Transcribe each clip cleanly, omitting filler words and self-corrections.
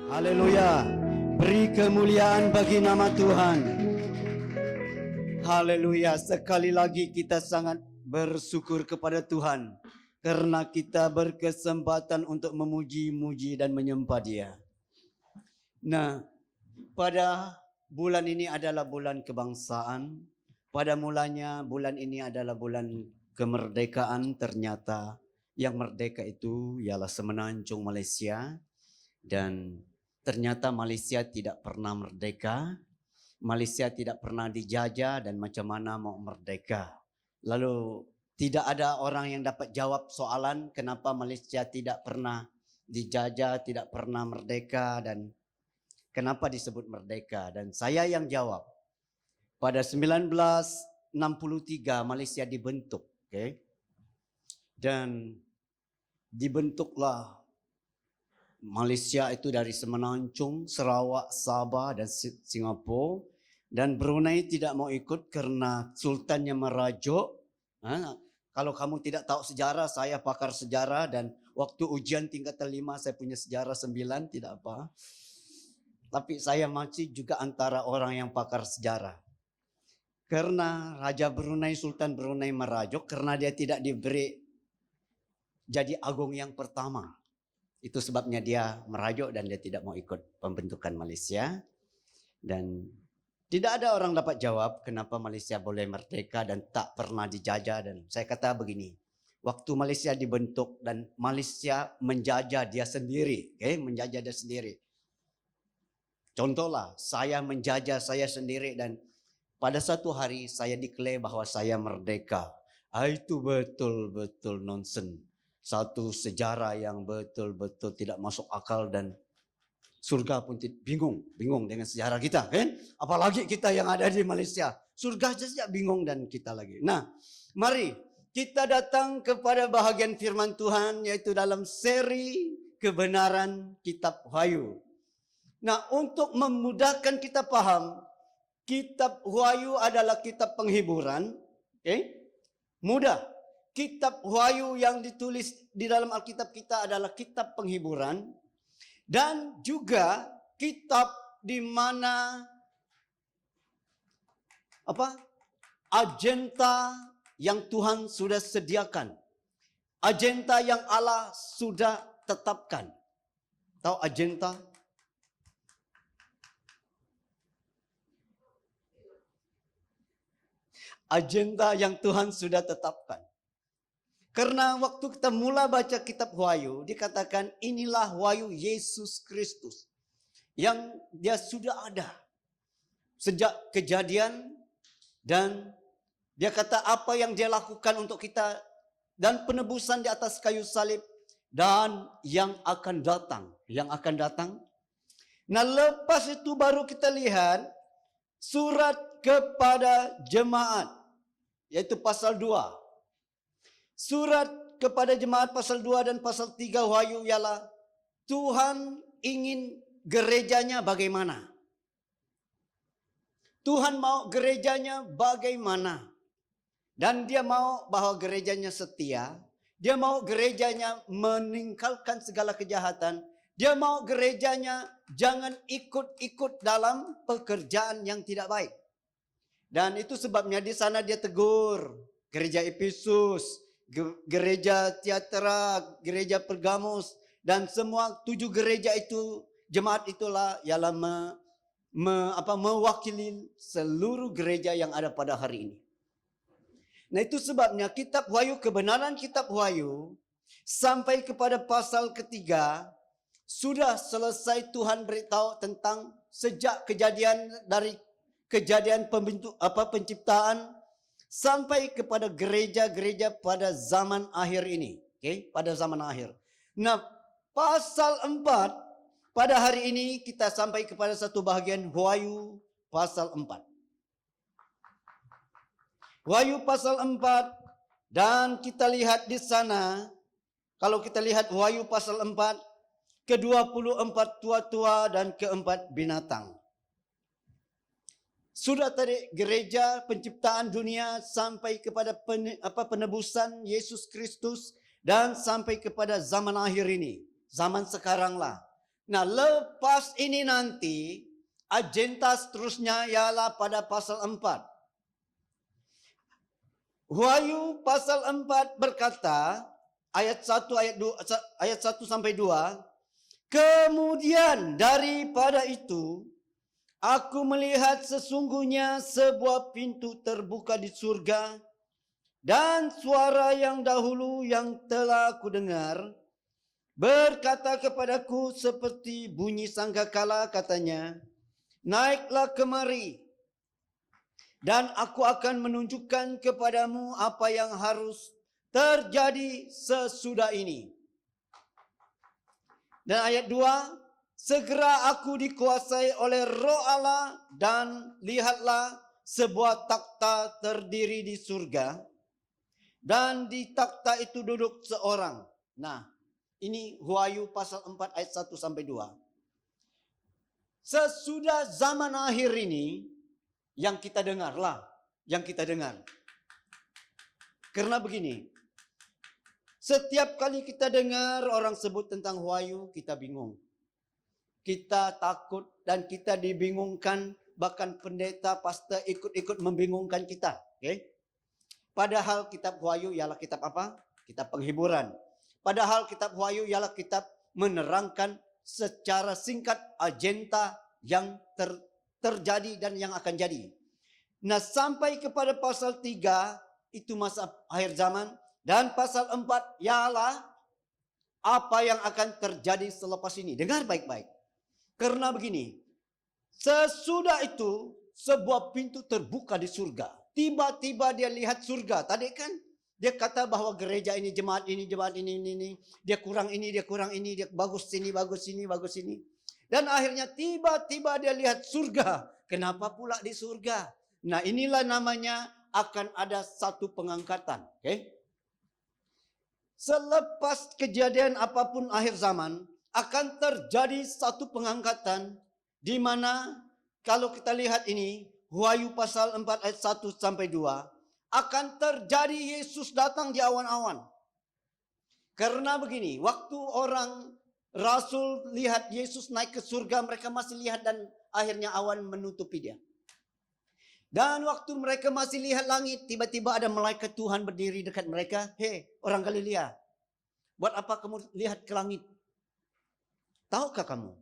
Haleluya. Beri kemuliaan bagi nama Tuhan. Haleluya. Sekali lagi kita sangat bersyukur kepada Tuhan karena kita berkesempatan untuk memuji-muji dan menyembah Dia. Nah, pada bulan ini adalah bulan kebangsaan. Pada mulanya bulan ini adalah bulan kemerdekaan. Ternyata yang merdeka itu ialah semenanjung Malaysia. Dan ternyata Malaysia tidak pernah merdeka. Malaysia tidak pernah dijajah dan macam mana mau merdeka. Lalu tidak ada orang yang dapat jawab soalan kenapa Malaysia tidak pernah dijajah, tidak pernah merdeka dan kenapa disebut merdeka. Dan saya yang jawab. Pada 1963 Malaysia dibentuk. Okay? Dan dibentuklah Malaysia itu dari Semenanjung, Sarawak, Sabah dan Singapura. Dan Brunei tidak mau ikut karena sultannya merajuk. Kalau kamu tidak tahu sejarah, saya pakar sejarah. Dan waktu ujian tingkatan 5 saya punya sejarah 9, tidak apa. Tapi saya masih juga antara orang yang pakar sejarah. Karena Raja Brunei, Sultan Brunei merajuk karena dia tidak diberi jadi agung yang pertama. Itu sebabnya dia merajuk dan dia tidak mau ikut pembentukan Malaysia. Dan tidak ada orang dapat jawab kenapa Malaysia boleh merdeka dan tak pernah dijajah. Dan saya kata begini, waktu Malaysia dibentuk dan Malaysia menjajah dia sendiri. Menjajah dia sendiri. Contohlah, saya menjajah saya sendiri dan pada satu hari saya declare bahwa saya merdeka. Itu betul-betul nonsen. Satu sejarah yang betul-betul tidak masuk akal dan surga pun bingung dengan sejarah kita, kan? Apalagi kita yang ada di Malaysia. Surga saja bingung dan kita lagi. Nah, mari kita datang kepada bahagian firman Tuhan yaitu dalam seri kebenaran kitab Wahyu. Nah, untuk memudahkan kita paham, kitab Wahyu adalah kitab penghiburan, mudah. Kitab Wahyu yang ditulis di dalam Alkitab kita adalah kitab penghiburan dan juga kitab di mana agenda yang Tuhan sudah sediakan. Agenda yang Allah sudah tetapkan. Tahu agenda? Agenda yang Tuhan sudah tetapkan. Karena waktu kita mula baca kitab Wahyu, dikatakan inilah Wahyu Yesus Kristus. Yang dia sudah ada. Sejak kejadian dan dia kata apa yang dia lakukan untuk kita. Dan penebusan di atas kayu salib. Dan yang akan datang. Yang akan datang. Nah lepas itu baru kita lihat surat kepada jemaat. Yaitu pasal 2. Surat kepada jemaat pasal 2 dan pasal 3 Wahyu ialah Tuhan ingin gerejanya bagaimana? Tuhan mau gerejanya bagaimana? Dan dia mau bahwa gerejanya setia. Dia mau gerejanya meninggalkan segala kejahatan. Dia mau gerejanya jangan ikut-ikut dalam pekerjaan yang tidak baik. Dan itu sebabnya di sana dia tegur gereja Efesus, gereja Tiatira, gereja Pergamus dan semua 7 gereja itu, jemaat itulah ialah mewakili seluruh gereja yang ada pada hari ini. Nah itu sebabnya kitab Wahyu, kebenaran kitab Wahyu sampai kepada pasal ketiga sudah selesai Tuhan beritahu tentang sejak kejadian dari kejadian penciptaan sampai kepada gereja-gereja pada zaman akhir ini. Pada zaman akhir. Nah, pasal 4 pada hari ini kita sampai kepada satu bahagian Wahyu pasal 4. Wahyu pasal 4 dan kita lihat di sana kalau kita lihat Wahyu pasal 4 ke-24 tua-tua dan ke-4 binatang. Sudah tadi gereja penciptaan dunia sampai kepada penebusan Yesus Kristus dan sampai kepada zaman akhir ini. Zaman sekarang lah. Nah, lepas ini nanti agenda seterusnya ialah pada pasal 4. Wahyu pasal 4 berkata, ayat 1 ayat 1 sampai 2, kemudian daripada itu aku melihat sesungguhnya sebuah pintu terbuka di surga, dan suara yang dahulu yang telah aku dengar berkata kepadaku seperti bunyi sangkakala, katanya, naiklah kemari, dan aku akan menunjukkan kepadamu apa yang harus terjadi sesudah ini. Dan ayat 2, segera aku dikuasai oleh Roh Allah, dan lihatlah sebuah takhta terdiri di surga, dan di takhta itu duduk seorang. Nah, ini Wahyu pasal 4 ayat 1 sampai 2. Sesudah zaman akhir ini, yang kita dengar. Karena begini, setiap kali kita dengar orang sebut tentang Wahyu, kita bingung. Kita takut dan kita dibingungkan, bahkan pendeta, pastor ikut-ikut membingungkan kita. Okay? Padahal kitab Wahyu ialah kitab apa? Kitab penghiburan. Padahal kitab Wahyu ialah kitab menerangkan secara singkat agenda yang terjadi dan yang akan jadi. Nah, sampai kepada pasal 3 itu masa akhir zaman, dan pasal 4 ialah apa yang akan terjadi selepas ini. Dengar baik-baik. Karena begini, sesudah itu sebuah pintu terbuka di surga. Tiba-tiba dia lihat surga. Tadi kan dia kata bahwa gereja ini, jemaat ini, dia kurang ini, dia bagus sini, bagus sini, bagus sini. Dan akhirnya tiba-tiba dia lihat surga. Kenapa pula di surga? Nah, inilah namanya akan ada satu pengangkatan. Okay? Selepas kejadian apapun akhir zaman, akan terjadi satu pengangkatan, di mana kalau kita lihat ini, Wahyu pasal 4 ayat 1 sampai 2, akan terjadi Yesus datang di awan-awan. Karena begini, waktu orang Rasul lihat Yesus naik ke surga, mereka masih lihat dan akhirnya awan menutupi dia. Dan waktu mereka masih lihat langit, tiba-tiba ada malaikat Tuhan berdiri dekat mereka. Hei, orang Galilea, buat apa kamu lihat ke langit? Tahukah kamu,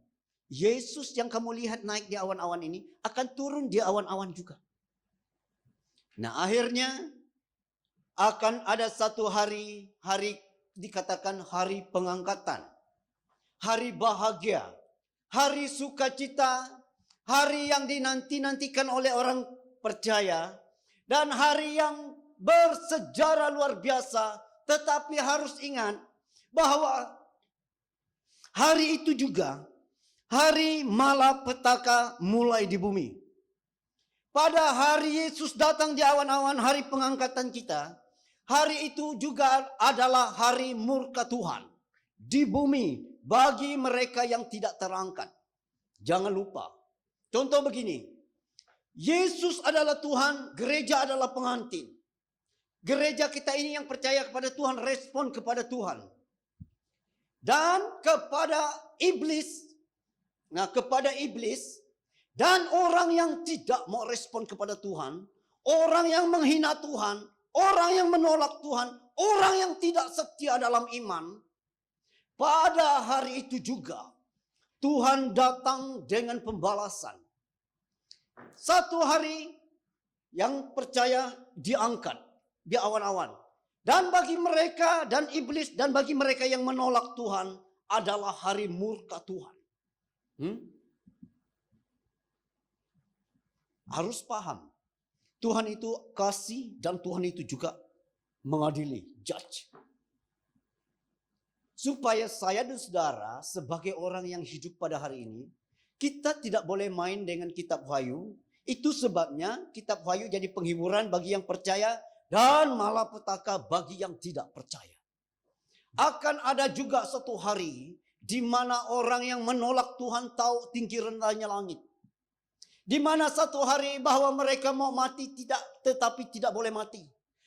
Yesus yang kamu lihat naik di awan-awan ini akan turun di awan-awan juga. Nah, akhirnya akan ada satu hari dikatakan hari pengangkatan. Hari bahagia, hari sukacita, hari yang dinanti-nantikan oleh orang percaya, dan hari yang bersejarah luar biasa. Tetapi harus ingat bahwa hari itu juga hari malapetaka mulai di bumi. Pada hari Yesus datang di awan-awan, hari pengangkatan kita, hari itu juga adalah hari murka Tuhan di bumi bagi mereka yang tidak terangkat. Jangan lupa. Contoh begini. Yesus adalah Tuhan, gereja adalah pengantin. Gereja kita ini yang percaya kepada Tuhan, respon kepada Tuhan. Dan kepada iblis. Nah, kepada iblis dan orang yang tidak mau respon kepada Tuhan, orang yang menghina Tuhan, orang yang menolak Tuhan, orang yang tidak setia dalam iman, pada hari itu juga Tuhan datang dengan pembalasan. Satu hari yang percaya diangkat di awan-awan. Dan bagi mereka dan iblis dan bagi mereka yang menolak Tuhan adalah hari murka Tuhan. Harus paham. Tuhan itu kasih dan Tuhan itu juga mengadili, judge. Supaya saya dan saudara sebagai orang yang hidup pada hari ini, kita tidak boleh main dengan kitab Wahyu. Itu sebabnya kitab Wahyu jadi penghiburan bagi yang percaya dan malapetaka bagi yang tidak percaya. Akan ada juga satu hari di mana orang yang menolak Tuhan tahu tinggi rendahnya langit. Di mana satu hari bahwa mereka mau mati tetapi tidak boleh mati.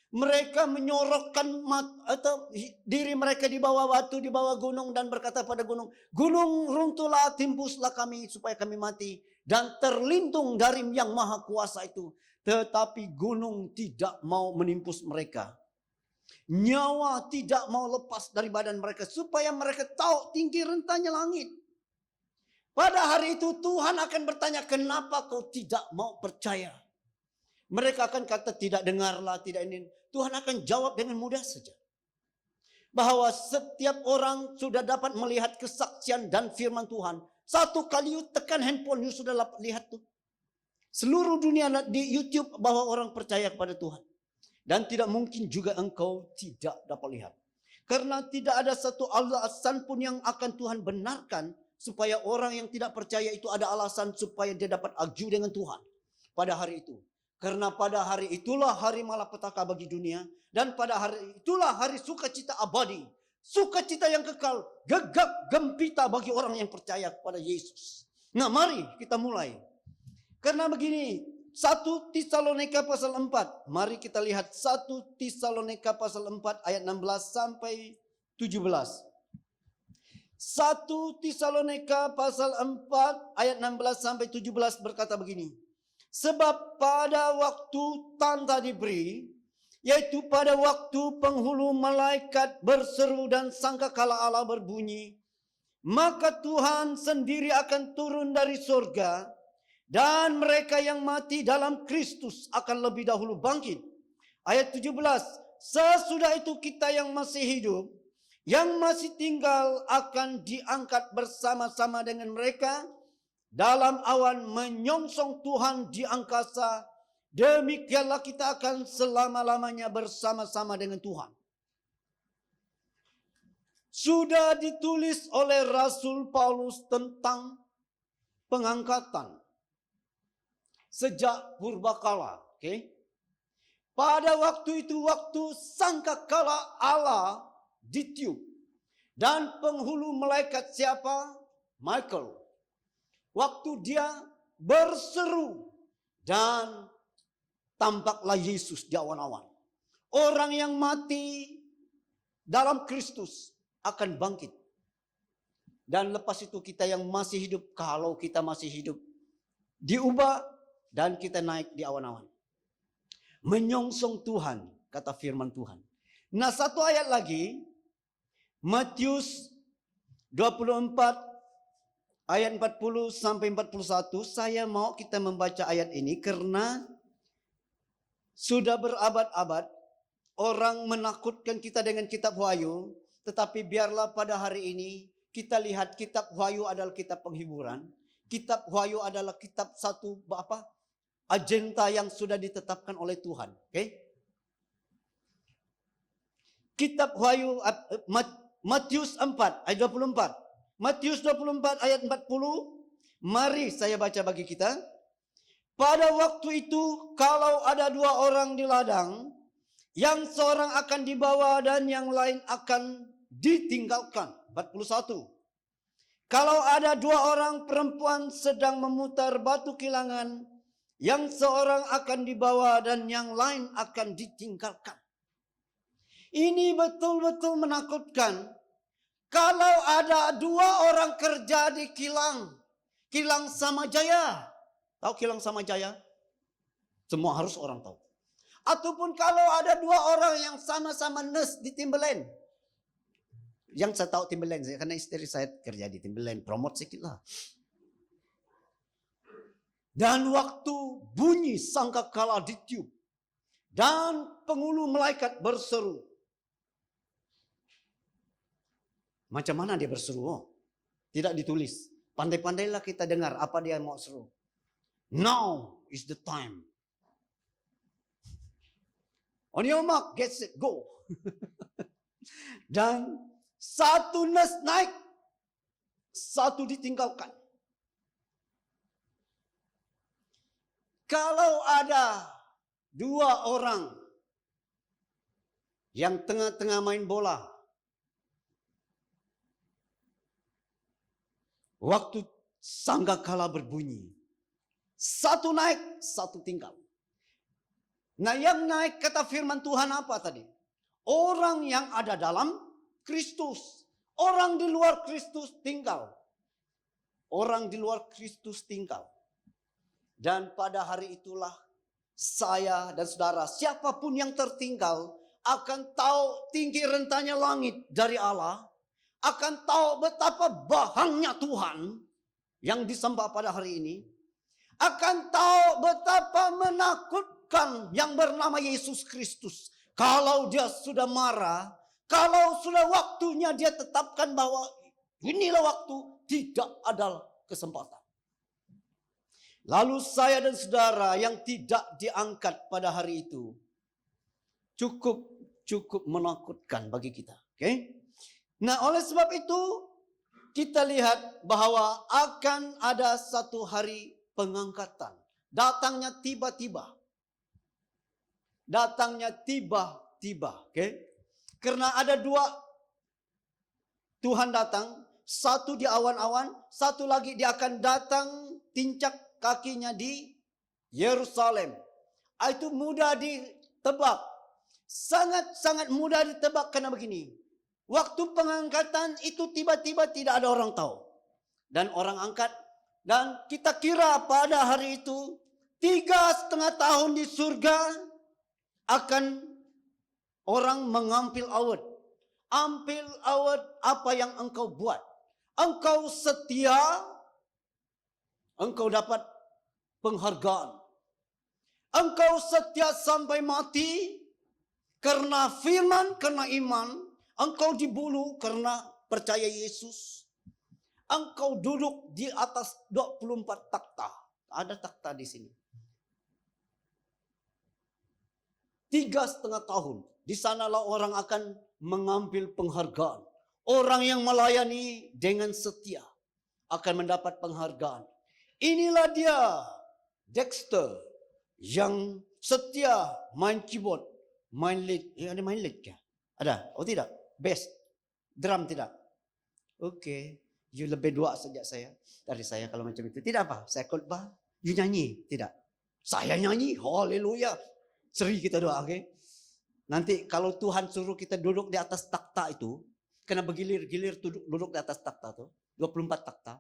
Mereka menyorokkan atau diri mereka di bawah batu, di bawah gunung dan berkata pada gunung, gunung runtuhlah, timbuslah kami supaya kami mati dan terlindung dari yang maha kuasa itu. Tetapi gunung tidak mau menimpus mereka. Nyawa tidak mau lepas dari badan mereka supaya mereka tahu tinggi rentanya langit. Pada hari itu Tuhan akan bertanya, kenapa kau tidak mau percaya? Mereka akan kata tidak dengarlah, tidak ini. Tuhan akan jawab dengan mudah saja. Bahwa setiap orang sudah dapat melihat kesaksian dan firman Tuhan. Satu kali you tekan handphone, you sudah lihat tuh. Seluruh dunia di YouTube bahwa orang percaya kepada Tuhan. Dan tidak mungkin juga engkau tidak dapat lihat. Karena tidak ada satu alasan pun yang akan Tuhan benarkan. Supaya orang yang tidak percaya itu ada alasan supaya dia dapat argue dengan Tuhan. Pada hari itu. Karena pada hari itulah hari malapetaka bagi dunia. Dan pada hari itulah hari sukacita abadi. Sukacita yang kekal. Gegap gempita bagi orang yang percaya kepada Yesus. Nah mari kita mulai. Karena begini. 1 Tesalonika pasal 4. Mari kita lihat 1 Tesalonika pasal 4 ayat 16 sampai 17. 1 Tesalonika pasal 4 ayat 16 sampai 17 berkata begini. Sebab pada waktu tanda diberi, yaitu pada waktu penghulu malaikat berseru dan sangkakala Allah berbunyi, maka Tuhan sendiri akan turun dari surga, dan mereka yang mati dalam Kristus akan lebih dahulu bangkit. Ayat 17, sesudah itu kita yang masih hidup, yang masih tinggal akan diangkat bersama-sama dengan mereka dalam awan menyongsong Tuhan di angkasa. Demikianlah kita akan selama-lamanya bersama-sama dengan Tuhan. Sudah ditulis oleh Rasul Paulus tentang pengangkatan sejak purbakala. Pada waktu itu, waktu sangkakala Allah ditiup. Dan penghulu malaikat siapa? Michael. Waktu dia berseru dan tampaklah Yesus di awan-awan. Orang yang mati dalam Kristus akan bangkit. Dan lepas itu kita yang masih hidup, kalau kita masih hidup, diubah dan kita naik di awan-awan. Menyongsong Tuhan, kata firman Tuhan. Nah satu ayat lagi, Matius 24 ayat 40 sampai 41, saya mau kita membaca ayat ini karena sudah berabad-abad orang menakutkan kita dengan kitab Wahyu, tetapi biarlah pada hari ini kita lihat kitab Wahyu adalah kitab penghiburan. Kitab Wahyu adalah kitab satu agenda yang sudah ditetapkan oleh Tuhan. Kitab Wahyu Matius 4 ayat 24. Matius 24 ayat 40. Mari saya baca bagi kita. Pada waktu itu kalau ada dua orang di ladang, yang seorang akan dibawa dan yang lain akan ditinggalkan. 41. Kalau ada dua orang perempuan sedang memutar batu kilangan, yang seorang akan dibawa dan yang lain akan ditinggalkan. Ini betul-betul menakutkan. Kalau ada dua orang kerja di kilang Samajaya. Tahu kilang Samajaya? Semua harus orang tahu. Ataupun kalau ada dua orang yang sama-sama nurse di Timberland. Yang saya tahu Timberland, karena istri saya kerja di Timberland, promote sedikit lah. Dan waktu bunyi sangkakala ditiup dan penghulu malaikat berseru. Macam mana dia berseru? Tidak ditulis. Pandai-pandailah kita dengar apa dia mau seru. Now is the time. On your mark, get set, go. Dan satu nas naik, satu ditinggalkan. Kalau ada dua orang yang tengah-tengah main bola, waktu sangkakala berbunyi, satu naik, satu tinggal. Nah, yang naik kata firman Tuhan apa tadi? Orang yang ada dalam Kristus. Orang di luar Kristus tinggal. Orang di luar Kristus tinggal. Dan pada hari itulah saya dan saudara, siapapun yang tertinggal akan tahu tinggi rentanya langit dari Allah. Akan tahu betapa bahangnya Tuhan yang disembah pada hari ini. Akan tahu betapa menakutkan yang bernama Yesus Kristus. Kalau dia sudah marah, kalau sudah waktunya dia tetapkan bahwa inilah waktu, tidak ada kesempatan. Lalu saya dan saudara yang tidak diangkat pada hari itu cukup menakutkan bagi kita. Oke? Nah, oleh sebab itu kita lihat bahwa akan ada satu hari pengangkatan. Datangnya tiba-tiba. Datangnya tiba-tiba. Oke? Karena ada dua Tuhan datang. Satu di awan-awan. Satu lagi dia akan datang tincak kakinya di Yerusalem. Itu mudah ditebak. Sangat-sangat mudah ditebak karena begini. Waktu pengangkatan itu tiba-tiba tidak ada orang tahu. Dan orang angkat. Dan kita kira pada hari itu 3,5 tahun di surga akan orang mengambil awet. Ambil awet apa yang engkau buat. Engkau setia, engkau dapat penghargaan. Engkau setia sampai mati karena firman, karena iman. Engkau dibunuh karena percaya Yesus. Engkau duduk di atas 24 takhta. Ada takhta di sini. 3,5 tahun. Di sanalah orang akan mengambil penghargaan. Orang yang melayani dengan setia akan mendapat penghargaan. Inilah dia, Dexter, yang setia main keyboard, main lead. Ada main lead kah? Ada? Oh tidak? Bass, drum tidak? Oke, you lebih dua sejak saya. Dari saya kalau macam itu. Tidak apa, saya khotbah, you nyanyi? Tidak. Saya nyanyi, haleluya. Seri kita doa, oke? Nanti kalau Tuhan suruh kita duduk di atas takhta itu, kena bergilir-gilir duduk di atas takhta itu, 24 takhta.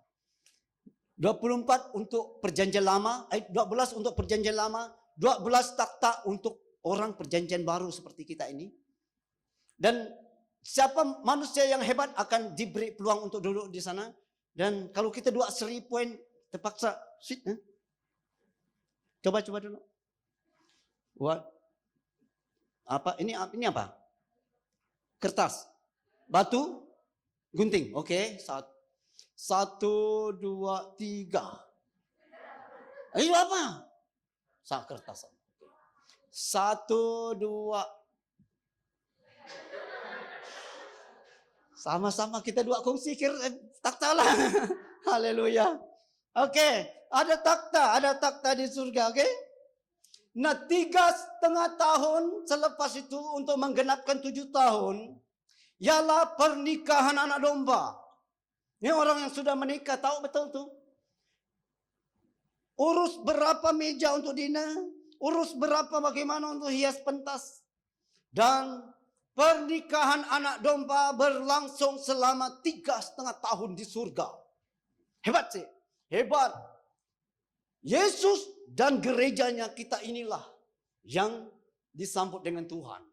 24 untuk perjanjian lama, 12 untuk perjanjian lama, 12 takhta untuk orang perjanjian baru seperti kita ini. Dan siapa manusia yang hebat akan diberi peluang untuk duduk di sana. Dan kalau kita dua 3 poin terpaksa sit. Coba dulu. What? Apa? Ini apa? Kertas. Batu. Gunting. Oke. 1, 2, 3. Itu apa? Kertas. 1, 2. Sama-sama kita dua kongsi takhta lah. Haleluya. Oke, ada takhta di surga, oke? Nah, 3,5 tahun selepas itu untuk menggenapkan 7 tahun, ialah pernikahan anak domba. Ini orang yang sudah menikah tahu betul tuh. Urus berapa meja untuk dinner, urus berapa bagaimana untuk hias pentas. Dan pernikahan anak domba berlangsung selama 3,5 tahun di surga. Hebat sih. Hebat. Yesus dan gerejanya kita inilah yang disambut dengan Tuhan.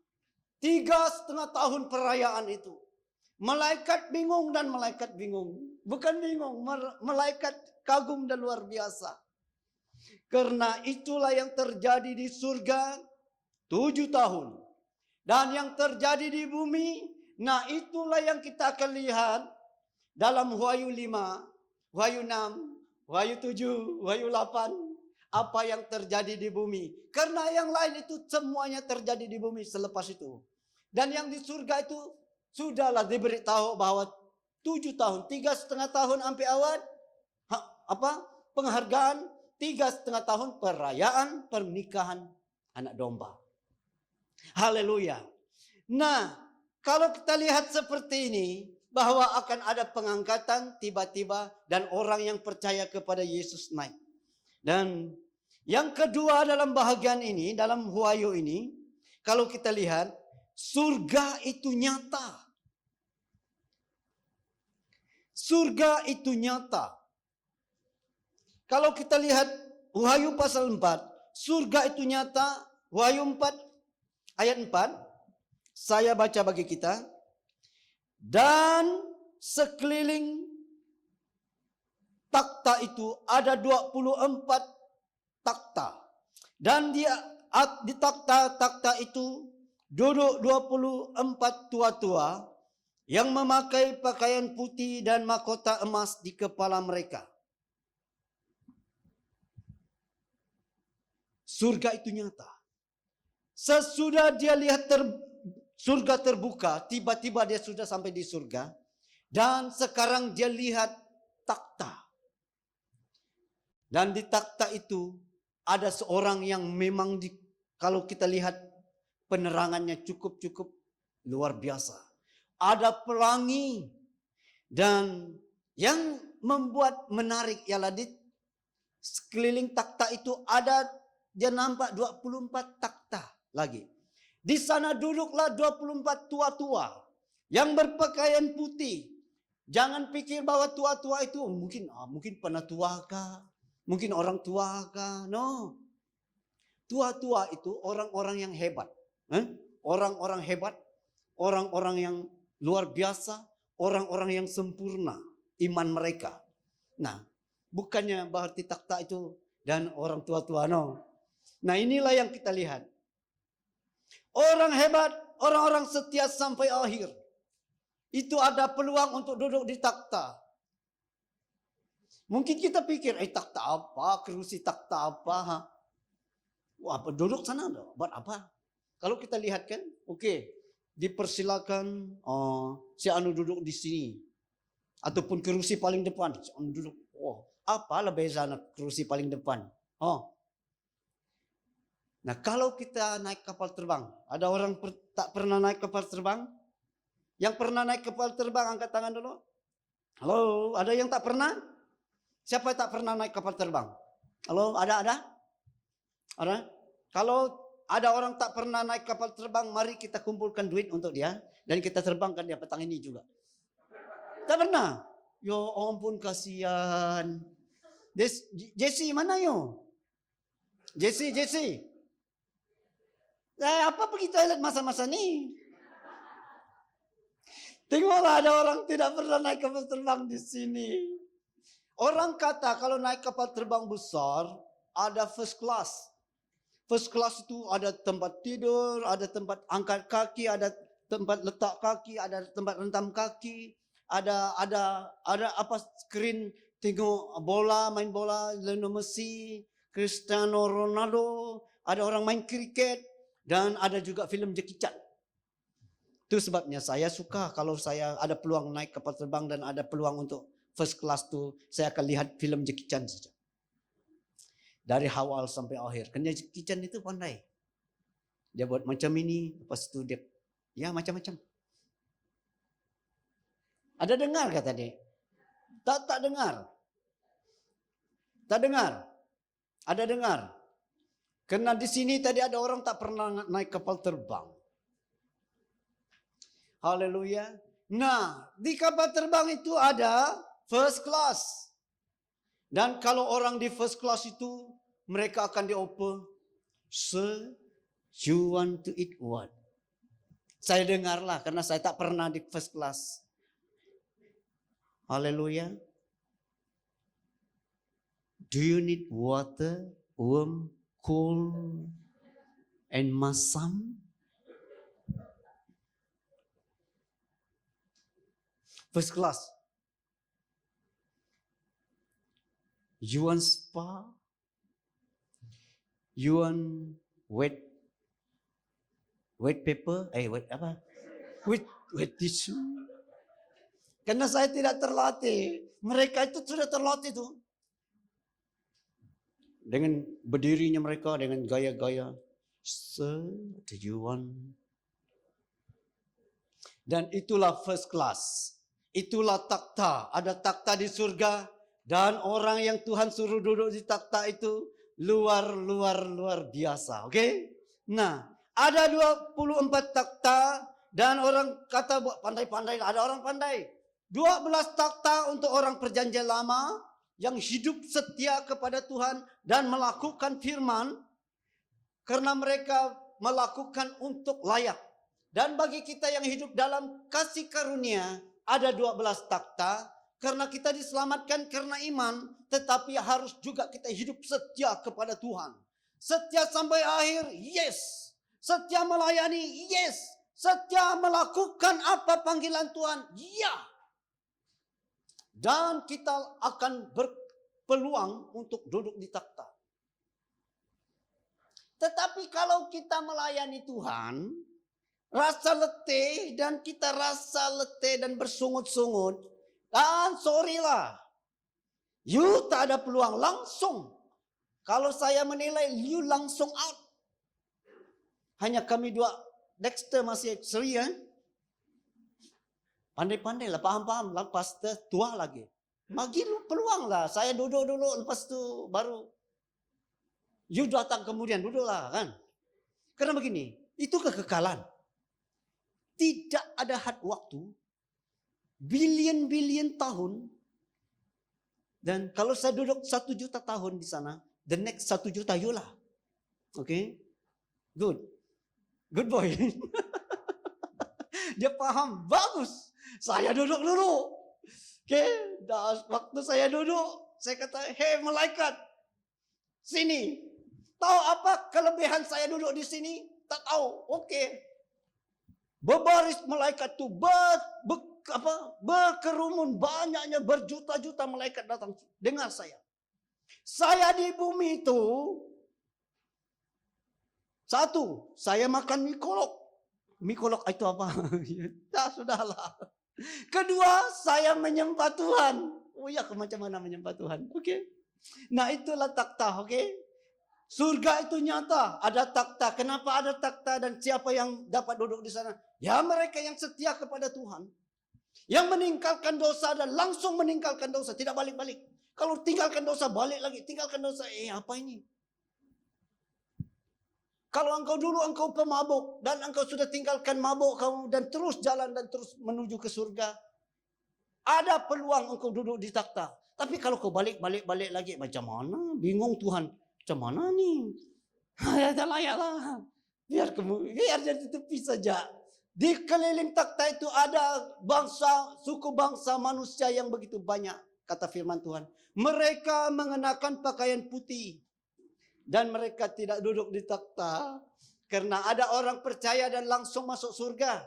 3,5 tahun perayaan itu. Malaikat bingung dan malaikat bingung. Bukan bingung, malaikat kagum dan luar biasa. Karena itulah yang terjadi di surga 7 tahun. Dan yang terjadi di bumi, nah itulah yang kita akan lihat dalam Wahyu 5, Wahyu 6, Wahyu 7, Wahyu 8. Apa yang terjadi di bumi. Karena yang lain itu semuanya terjadi di bumi selepas itu. Dan yang di surga itu sudahlah diberitahu bahwa 7 tahun, 3,5 tahun sampai awal, penghargaan, 3,5 tahun perayaan pernikahan anak domba. Haleluya. Nah, kalau kita lihat seperti ini, bahwa akan ada pengangkatan tiba-tiba dan orang yang percaya kepada Yesus naik. Dan Yang kedua dalam bahagian ini, dalam Wahyu ini, kalau kita lihat, surga itu nyata. Surga itu nyata. Kalau kita lihat Wahyu pasal 4, surga itu nyata. Wahyu 4 ayat 4, saya baca bagi kita. Dan sekeliling takhta itu ada 24 takhta. Dan di takhta itu duduk 24 tua-tua yang memakai pakaian putih dan mahkota emas di kepala mereka. Surga itu nyata. Sesudah dia lihat surga terbuka, tiba-tiba dia sudah sampai di surga. Dan sekarang dia lihat takhta. Dan di takhta itu ada seorang yang memang kalau kita lihat penerangannya cukup luar biasa. Ada pelangi, dan yang membuat menarik ialah di sekeliling takhta itu ada, dia nampak 24 takhta lagi. Di sana duduklah 24 tua-tua yang berpakaian putih. Jangan pikir bahwa tua-tua itu mungkin pernah tua kah? Mungkin orang tua kah? No. Tua-tua itu orang-orang yang hebat. Orang-orang hebat, orang-orang yang luar biasa, orang-orang yang sempurna iman mereka. Nah, bukannya berarti takhta itu dan orang tua-tua, no. Nah, inilah yang kita lihat. Orang hebat, orang-orang setia sampai akhir. Itu ada peluang untuk duduk di takhta. Mungkin kita pikir, takhta apa, kerusi takhta apa, ha? Wah, duduk sana, buat apa? Kalau kita lihat kan, oke. Dipersilakan si anu duduk di sini ataupun kerusi paling depan. Si anu duduk. Oh, apalah beza kerusi paling depan? Nah, kalau kita naik kapal terbang, ada orang tak pernah naik kapal terbang? Yang pernah naik kapal terbang angkat tangan dulu. Halo, ada yang tak pernah? Siapa yang tak pernah naik kapal terbang? Halo, ada? Ada? Kalau ada orang tak pernah naik kapal terbang, mari kita kumpulkan duit untuk dia. Dan kita terbangkan dia petang ini juga. Tak pernah? Ya ampun, kasihan. Jesse mana yo? Jesse. Apa pergi toilet masa-masa ni? Tengoklah, ada orang tidak pernah naik kapal terbang di sini. Orang kata kalau naik kapal terbang besar, ada first class. First class itu ada tempat tidur, ada tempat angkat kaki, ada tempat letak kaki, ada tempat rentam kaki, ada apa screen tengok bola, main bola, Lionel Messi, Cristiano Ronaldo, ada orang main kriket, dan ada juga filem Jackie Chan. Itu sebabnya saya suka kalau saya ada peluang naik kapal terbang dan ada peluang untuk first class tu, saya akan lihat filem Jackie Chan saja. Dari awal sampai akhir. Kerana Jackie Chan itu pandai. Dia buat macam ini, lepas itu dia ya macam-macam. Ada dengar kata dia? Tak dengar. Tak dengar. Ada dengar. Kerana di sini tadi ada orang tak pernah naik kapal terbang. Haleluya. Nah, di kapal terbang itu ada first class. Dan kalau orang di first class itu, mereka akan dioper, "Sir, you want to eat what?" Saya dengarlah karena saya tak pernah di first class. Haleluya. "Do you need water, warm, cold, and masam?" First class. "You want spa? You want wet paper? Wet apa? Wet tissue?" Karena saya tidak terlatih. Mereka itu sudah terlatih tuh. Dengan berdirinya mereka, dengan gaya-gaya. "Sir, do you want?" Dan itulah first class. Itulah takhta. Ada takhta di surga. Dan orang yang Tuhan suruh duduk di takhta itu luar biasa. Oke? Nah, ada 24 takhta dan orang kata buat pandai-pandai, ada orang pandai. 12 takhta untuk orang perjanjian lama yang hidup setia kepada Tuhan dan melakukan firman karena mereka melakukan untuk layak. Dan bagi kita yang hidup dalam kasih karunia ada 12 takhta karena kita diselamatkan karena iman, tetapi harus juga kita hidup setia kepada Tuhan. Setia sampai akhir, yes. Setia melayani, yes. Setia melakukan apa panggilan Tuhan, ya. Dan kita akan berpeluang untuk duduk di takhta. Tetapi kalau kita melayani Tuhan, rasa letih dan kita rasa letih dan bersungut-sungut, dan sorry lah, you tak ada peluang langsung. Kalau saya menilai, you langsung out. Hanya kami dua, Dexter masih seri kan? Pandai-pandai lah, paham-paham lah, pastor tua lagi. Bagi lu peluang lah, saya duduk dulu, lepas tu baru you datang kemudian, duduklah kan. Karena begini, itu kekekalan. Tidak ada had waktu, billion tahun. Dan kalau saya duduk 1 juta tahun di sana, the next 1 juta you lah. Okay? Good boy. Dia paham, bagus. Saya duduk dulu. Okay? Waktu saya duduk, saya kata, hey malaikat, sini. Tahu apa kelebihan saya duduk di sini? Tak tahu. Okay. Berbaris malaikat tu berkerumun, banyaknya berjuta-juta malaikat datang dengar saya. Saya di bumi itu, satu, saya makan mikolog. Mikolog itu apa? Ya sudahlah. Kedua, saya menyembah Tuhan. Oh ya, macam mana menyembah Tuhan? Oke. Nah, itulah takhta, oke? Surga itu nyata, ada takhta. Kenapa ada takhta dan siapa yang dapat duduk di sana? Ya mereka yang setia kepada Tuhan. Yang meninggalkan dosa dan langsung meninggalkan dosa, tidak balik-balik. Kalau tinggalkan dosa, balik lagi. Tinggalkan dosa, apa ini? Kalau engkau dulu engkau pemabuk dan engkau sudah tinggalkan mabuk kamu dan terus jalan dan terus menuju ke surga, ada peluang engkau duduk di takhta. Tapi kalau kau balik lagi, macam mana? Bingung Tuhan. Macam mana ni? Yalah. Biar jadi tepi saja. Di keliling takhta itu ada suku bangsa manusia yang begitu banyak. Kata firman Tuhan. Mereka mengenakan pakaian putih. Dan mereka tidak duduk di takhta. Karena ada orang percaya dan langsung masuk surga.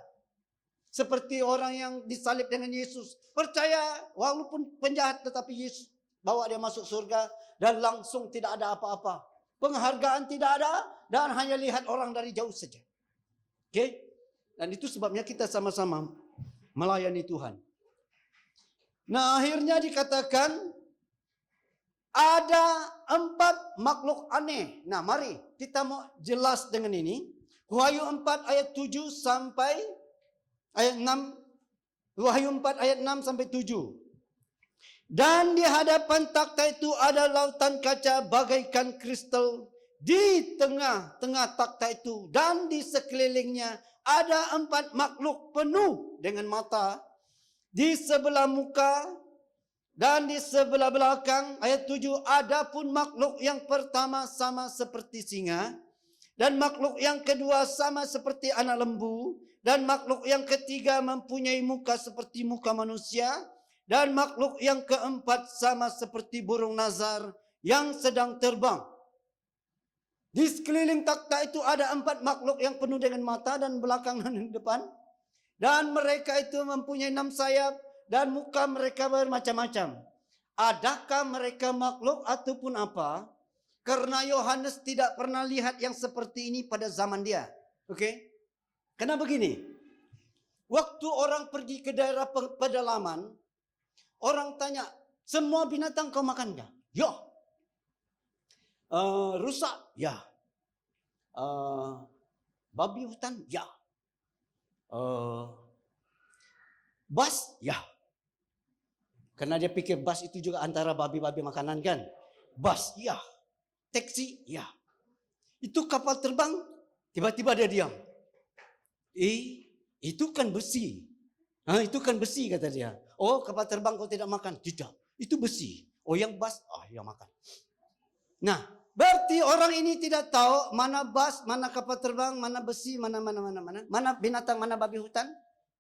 Seperti orang yang disalib dengan Yesus. Percaya walaupun penjahat tetapi Yesus bawa dia masuk surga. Dan langsung tidak ada apa-apa. Penghargaan tidak ada. Dan hanya lihat orang dari jauh saja. Oke? Dan itu sebabnya kita sama-sama melayani Tuhan. Nah akhirnya dikatakan ada 4 makhluk aneh. Nah mari kita mau jelas dengan ini. Wahyu 4 ayat 7 sampai ayat 6. Wahyu 4 ayat 6 sampai 7. Dan di hadapan takhta itu ada lautan kaca bagaikan kristal di tengah-tengah takhta itu. Dan di sekelilingnya ada 4 makhluk penuh dengan mata. Di sebelah muka dan di sebelah belakang. Ayat 7. Adapun makhluk yang pertama sama seperti singa. Dan makhluk yang kedua sama seperti anak lembu. Dan makhluk yang ketiga mempunyai muka seperti muka manusia. Dan makhluk yang keempat sama seperti burung nazar yang sedang terbang. Di sekeliling takhta itu ada 4 makhluk yang penuh dengan mata dan belakang dan depan. Dan mereka itu mempunyai 6 sayap dan muka mereka bermacam-macam. Adakah mereka makhluk ataupun apa? Karena Yohanes tidak pernah lihat yang seperti ini pada zaman dia. Oke? Karena begini. Waktu orang pergi ke daerah pedalaman, orang tanya, semua binatang kau makan enggak? Ya. Rusak? Ya. Babi hutan? Ya. Bas? Ya. Karena dia pikir bas itu juga antara babi-babi makanan kan? Bas? Ya. Taksi, ya. Itu kapal terbang, tiba-tiba dia diam. Itu kan besi. Itu kan besi kata dia. Oh, kapal terbang kau tidak makan? Tidak, itu besi. Oh, yang bas, yang makan. Nah, berarti orang ini tidak tahu mana bas, mana kapal terbang, mana besi, mana binatang, mana babi hutan.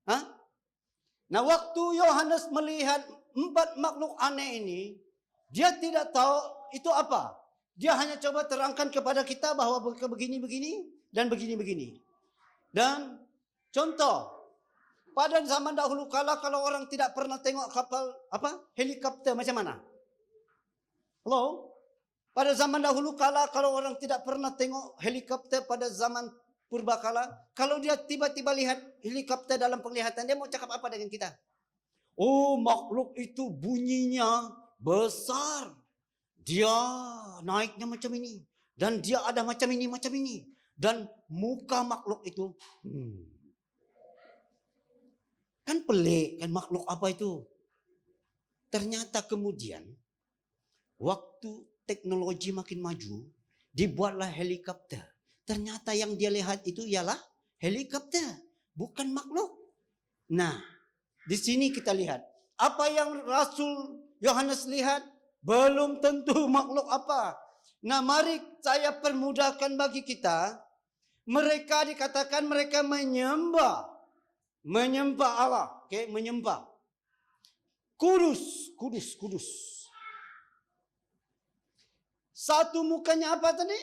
Nah, waktu Yohanes melihat 4 makhluk aneh ini, dia tidak tahu itu apa. Dia hanya coba terangkan kepada kita bahwa begini-begini dan begini-begini. Dan contoh, pada zaman dahulu kala kalau orang tidak pernah tengok kapal helikopter macam mana? Halo? Pada zaman dahulu kala kalau orang tidak pernah tengok helikopter pada zaman purbakala, kalau dia tiba-tiba lihat helikopter dalam penglihatan, dia mau cakap apa dengan kita? Oh, makhluk itu bunyinya besar. Dia naiknya macam ini. Dan dia ada macam ini, macam ini. Dan muka makhluk itu. Kan pelik, kan makhluk apa itu? Ternyata kemudian, waktu teknologi makin maju, dibuatlah helikopter. Ternyata yang dia lihat itu ialah helikopter, bukan makhluk. Nah, di sini kita lihat. Apa yang Rasul Yohanes lihat, belum tentu makhluk apa. Nah, mari saya permudahkan bagi kita. Mereka dikatakan mereka menyembah Allah. Menyembah. Kudus. Satu mukanya apa tadi?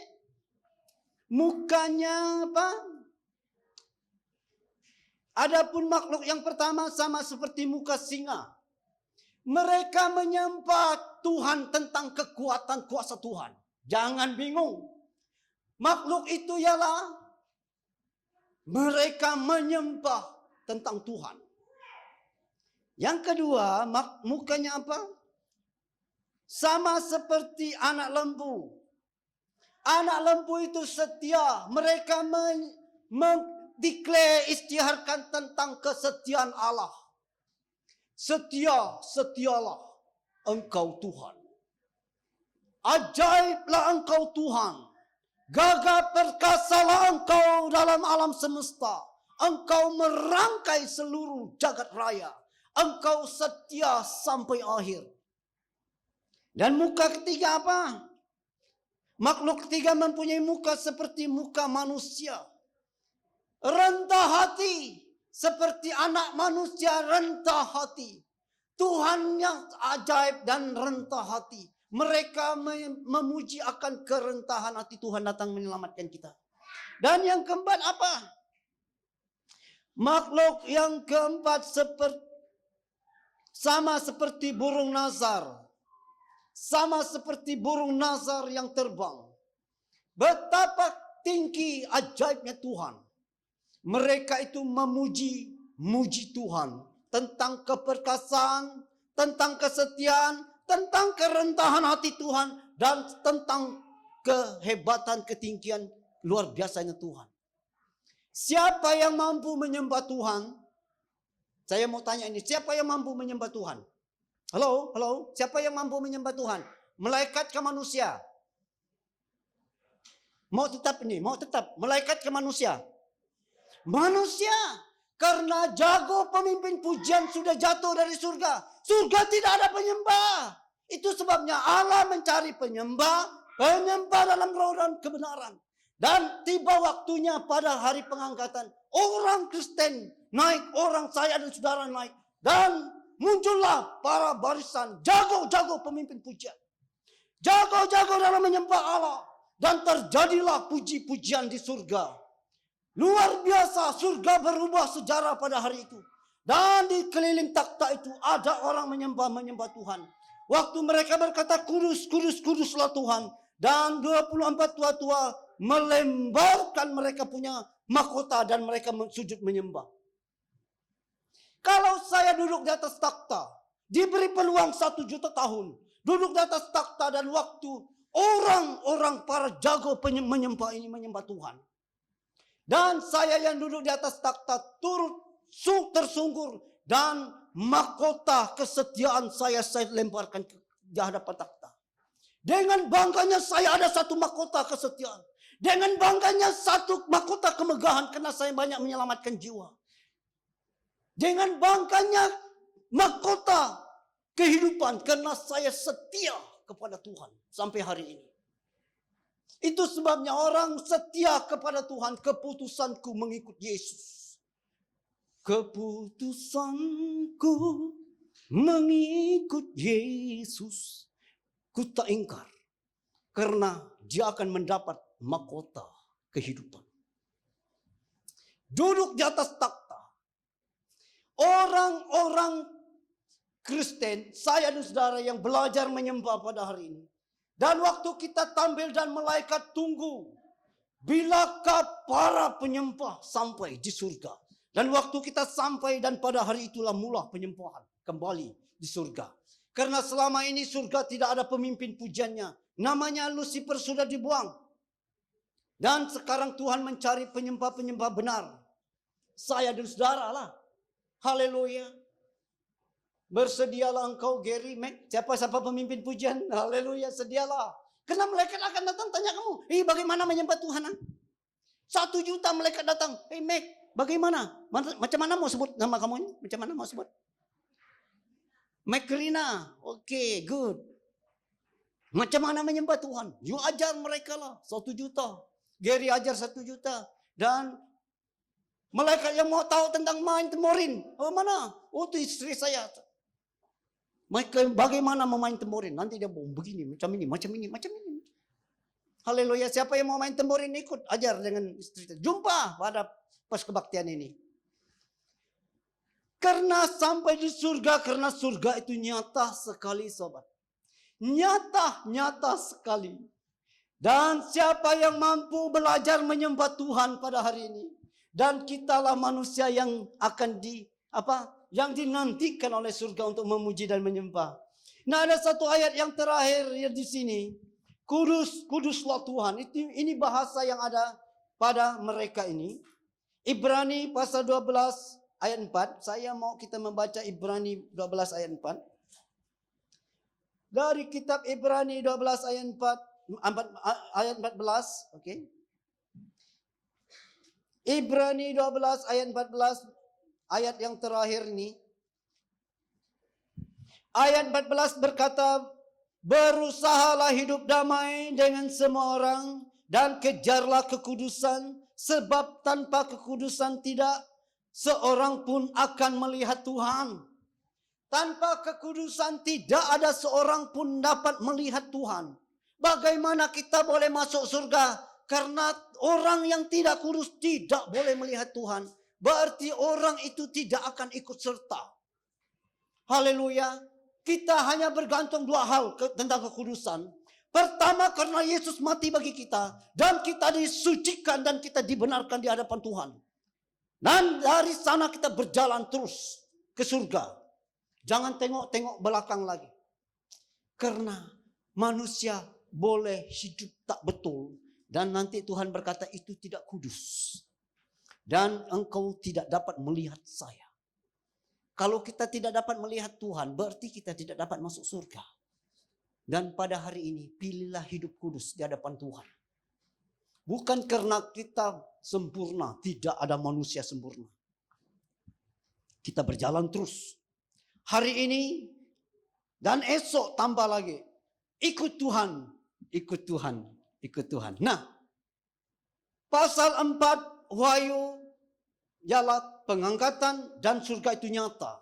Mukanya apa? Adapun makhluk yang pertama sama seperti muka singa. Mereka menyembah Tuhan tentang kekuatan kuasa Tuhan. Jangan bingung. Makhluk itu ialah mereka menyembah tentang Tuhan. Yang kedua, mukanya apa? Sama seperti anak lembu. Anak lembu itu setia. Mereka istiharkan tentang kesetiaan Allah. Setialah engkau Tuhan. Ajaiblah engkau Tuhan. Gagah perkasalah engkau dalam alam semesta. Engkau merangkai seluruh jagat raya. Engkau setia sampai akhir. Dan muka ketiga apa? Makhluk ketiga mempunyai muka seperti muka manusia. Rendah hati. Seperti anak manusia rendah hati. Tuhan yang ajaib dan rendah hati. Mereka memuji akan kerentahan hati Tuhan datang menyelamatkan kita. Dan yang keempat apa? Makhluk yang keempat sama seperti burung nazar. Sama seperti burung nazar yang terbang. Betapa tinggi ajaibnya Tuhan. Mereka itu memuji Tuhan. Tentang keperkasaan, tentang kesetiaan, tentang kerendahan hati Tuhan. Dan tentang kehebatan, ketinggian luar biasanya Tuhan. Siapa yang mampu menyembah Tuhan? Saya mau tanya ini, siapa yang mampu menyembah Tuhan? Halo, siapa yang mampu menyembah Tuhan? Malaikat ke manusia? Mau tetap, malaikat ke manusia? Manusia, karena jago pemimpin pujian sudah jatuh dari surga. Surga tidak ada penyembah. Itu sebabnya Allah mencari penyembah dalam roh dan kebenaran. Dan tiba waktunya pada hari pengangkatan, orang Kristen naik, orang saya dan saudara naik. Dan muncullah para barisan jago-jago pemimpin pujian. Jago-jago dalam menyembah Allah. Dan terjadilah puji-pujian di surga. Luar biasa, surga berubah sejarah pada hari itu. Dan di keliling takhta itu ada orang menyembah Tuhan. Waktu mereka berkata kudus, kudus, kuduslah Tuhan. Dan 24 tua-tua melemparkan mereka punya mahkota dan mereka sujud menyembah. Kalau saya duduk di atas takhta, diberi peluang 1 juta tahun, duduk di atas takhta dan waktu orang-orang para jago menyembah ini menyembah Tuhan. Dan saya yang duduk di atas takhta turut tersungkur dan mahkota kesetiaan saya lemparkan di hadapan takhta. Dengan bangganya saya ada satu mahkota kesetiaan. Dengan bangganya satu mahkota kemegahan karena saya banyak menyelamatkan jiwa. Dengan bangganya mahkota kehidupan karena saya setia kepada Tuhan sampai hari ini. Itu sebabnya orang setia kepada Tuhan. Keputusanku mengikut Yesus. Keputusanku mengikut Yesus. Ku tak ingkar. Karena dia akan mendapat mahkota kehidupan. Duduk di atas takhta. Orang-orang Kristen, saya dan saudara yang belajar menyembah pada hari ini. Dan waktu kita tampil dan malaikat tunggu. Bilakah para penyembah sampai di surga? Dan waktu kita sampai dan pada hari itulah mula penyembahan kembali di surga. Karena selama ini surga tidak ada pemimpin pujiannya. Namanya Lucifer sudah dibuang. Dan sekarang Tuhan mencari penyembah-penyembah benar. Saya dan saudara lah. Haleluya. Bersedialah engkau Gary, Mac. Siapa pemimpin pujian? Haleluya, sedialah. Karena malaikat akan datang tanya kamu. Bagaimana menyembah Tuhan? 1 juta malaikat datang. Mac, bagaimana? Macam mana mau sebut nama kamu ini? Macam mana mau sebut? Macrina. Oke, good. Macam mana menyembah Tuhan? You ajar mereka lah. 1 juta. Gary ajar 1 juta. Dan malaikat yang mau tahu tentang main temborin. Oh mana? Oh itu istri saya. Mereka bagaimana memain temborin? Nanti dia begini, macam ini, macam ini, macam ini. Haleluya. Siapa yang mau main temborin ikut ajar dengan istri. Jumpa pada pas kebaktian ini. Karena sampai di surga, karena surga itu nyata sekali sobat. Nyata sekali. Dan siapa yang mampu belajar menyembah Tuhan pada hari ini. Dan kitalah manusia yang akan yang dinantikan oleh surga untuk memuji dan menyembah. Nah, ada satu ayat yang terakhir di sini. Kuduslah Tuhan. Ini bahasa yang ada pada mereka ini. Ibrani pasal 12 ayat 4. Saya mau kita membaca Ibrani 12 ayat 4. Dari kitab Ibrani 12 ayat 14, okay. Ibrani 12 ayat 14, ayat yang terakhir ini. Ayat 14 berkata, berusahalah hidup damai dengan semua orang dan kejarlah kekudusan, sebab tanpa kekudusan tidak seorang pun akan melihat Tuhan. Tanpa kekudusan tidak ada seorang pun dapat melihat Tuhan. Bagaimana kita boleh masuk surga? Karena orang yang tidak kudus tidak boleh melihat Tuhan. Berarti orang itu tidak akan ikut serta. Haleluya. Kita hanya bergantung 2 hal tentang kekudusan. Pertama, karena Yesus mati bagi kita. Dan kita disucikan dan kita dibenarkan di hadapan Tuhan. Dan dari sana kita berjalan terus ke surga. Jangan tengok-tengok belakang lagi. Karena manusia boleh hidup tak betul. Dan nanti Tuhan berkata itu tidak kudus. Dan engkau tidak dapat melihat saya. Kalau kita tidak dapat melihat Tuhan, berarti kita tidak dapat masuk surga. Dan pada hari ini, pilihlah hidup kudus di hadapan Tuhan. Bukan karena kita sempurna, tidak ada manusia sempurna. Kita berjalan terus. Hari ini dan esok tambah lagi. Ikut Tuhan, ikut Tuhan, ikut Tuhan. Nah, pasal 4 Wahyu ialah pengangkatan dan surga itu nyata.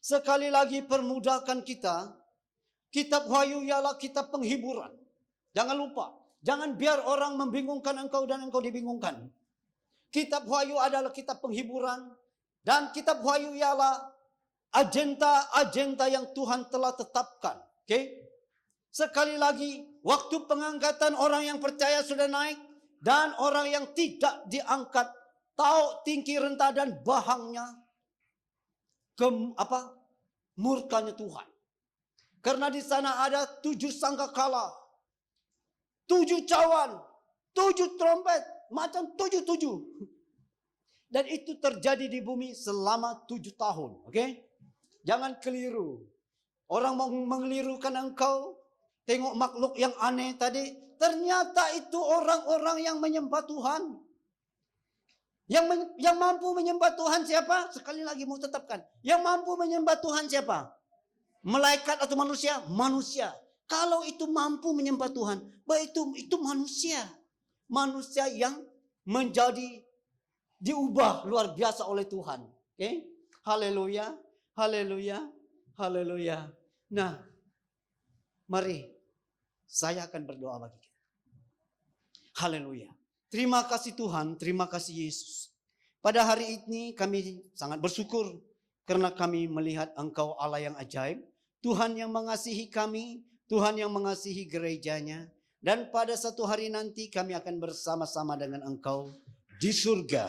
Sekali lagi permudahkan kita. Kitab Wahyu ialah kitab penghiburan. Jangan lupa. Jangan biar orang membingungkan engkau dan engkau dibingungkan. Kitab Wahyu adalah kitab penghiburan. Dan kitab Wahyu ialah agenda yang Tuhan telah tetapkan. Okay? Sekali lagi, waktu pengangkatan orang yang percaya sudah naik. Dan orang yang tidak diangkat. Tahu tinggi rentah dan bahangnya. Murkanya Tuhan. Karena di sana ada 7 sangkakala. 7 cawan. 7 trompet. Macam 7. Dan itu terjadi di bumi selama 7 tahun. Oke? Jangan keliru. Orang mau mengelirukan engkau. tengok makhluk yang aneh tadi. Ternyata itu orang-orang yang menyembah Tuhan. Yang mampu menyembah Tuhan siapa? Sekali lagi mau tetapkan. Yang mampu menyembah Tuhan siapa? Malaikat atau manusia? Manusia. Kalau itu mampu menyembah Tuhan, itu manusia. Manusia yang menjadi diubah luar biasa oleh Tuhan. Oke? Haleluya. Haleluya. Haleluya. Nah, mari saya akan berdoa bagi kita. Haleluya. Terima kasih Tuhan, terima kasih Yesus. Pada hari ini kami sangat bersyukur karena kami melihat Engkau Allah yang ajaib. Tuhan yang mengasihi kami, Tuhan yang mengasihi gerejanya. Dan pada satu hari nanti kami akan bersama-sama dengan Engkau di surga.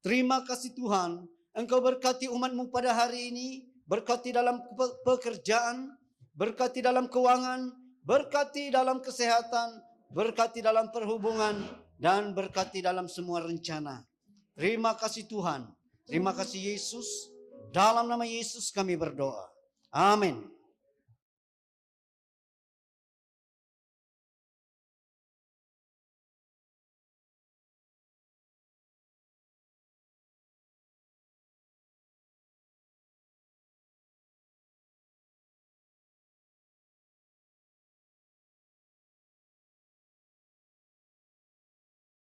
Terima kasih Tuhan, Engkau berkati umat-Mu pada hari ini. Berkati dalam pekerjaan, berkati dalam keuangan, berkati dalam kesehatan, berkati dalam perhubungan, dan berkati dalam semua rencana. Terima kasih Tuhan. Terima kasih Yesus. Dalam nama Yesus kami berdoa. Amin.